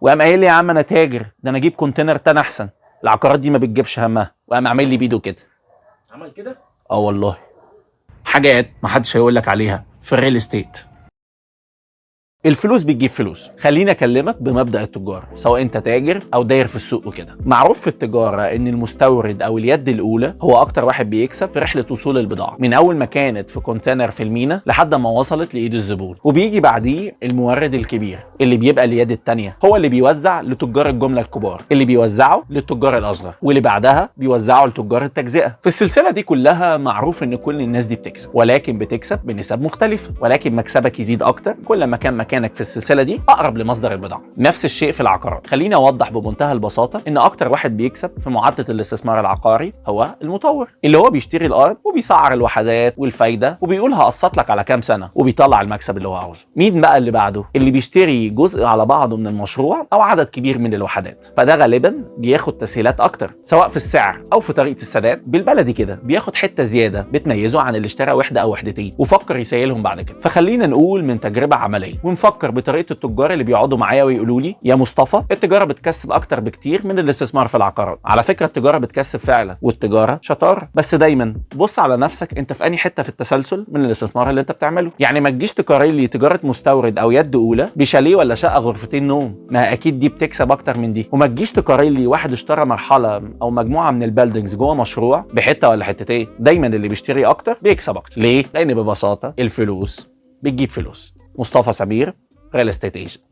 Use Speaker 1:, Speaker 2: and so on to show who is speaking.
Speaker 1: وقام قايل لي يا عم انا تاجر، ده انا اجيب كونتينر تاني احسن، العقارات دي ما بتجيبش همها، وقام عامل لي بيدو كده.
Speaker 2: عمل كده؟
Speaker 1: اه والله. حاجات محدش هيقول لك عليها في الريل استيت. الفلوس بتجيب فلوس. خليني اكلمك بمبدأ التجارة، سواء انت تاجر او داير في السوق وكده. معروف في التجارة ان المستورد او اليد الاولى هو اكتر واحد بيكسب في رحلة وصول البضاعة، من اول ما كانت في كونتينر في المينا لحد ما وصلت لايد الزبون. وبيجي بعديه المورد الكبير اللي بيبقى اليد التانية، هو اللي بيوزع لتجار الجملة الكبار، اللي بيوزعوا للتجار الاصغر، واللي بعدها بيوزعوا لتجار التجزئة. في السلسلة دي كلها معروف ان كل الناس دي بتكسب، ولكن بتكسب بنسب مختلفة، ولكن مكسبك يزيد اكتر كل ما كان مكانك في السلسله دي اقرب لمصدر البضاعه. نفس الشيء في العقارات. خليني اوضح بمنتهى البساطه ان اكتر واحد بيكسب في معادله الاستثمار العقاري هو المطور، اللي هو بيشتري الارض وبيسعر الوحدات والفايده وبيقول هقسط لك على كام سنه وبيطلع المكسب اللي هو عاوزه. مين بقى اللي بعده؟ اللي بيشتري جزء على بعضه من المشروع او عدد كبير من الوحدات، فده غالبا بياخد تسهيلات اكتر سواء في السعر او في طريقه السداد. بالبلدي كده بياخد حته زياده بتميزه عن اللي اشترى وحده او وحدتين وفكر يسيلهم بعد كده. فخلينا نقول من تجربه عمليه ونفكر بطريقه التجار اللي بيقعدوا معايا ويقولوا لي يا مصطفى التجاره بتكسب اكتر بكتير من الاستثمار في العقارات. على فكره التجاره بتكسب فعلا، والتجاره شطاره، بس دايما بص على نفسك انت في انهي حته في التسلسل من الاستثمار اللي انت بتعمله. يعني ما تجيش تقارن لي تجاره مستورد او يد اولى بشاليه ولا شقه غرفتين نوم، ما اكيد دي بتكسب اكتر من دي. وما تجيش تقارن لي واحد اشترى مرحله او مجموعه من البيلدينجز جوه مشروع بحته ولا حتتين. دايما اللي بيشتري اكتر بيكسب اكتر. ليه؟ لان ببساطه الفلوس بتجيب فلوس. مصطفى سمير، ريل استيت ايجنت.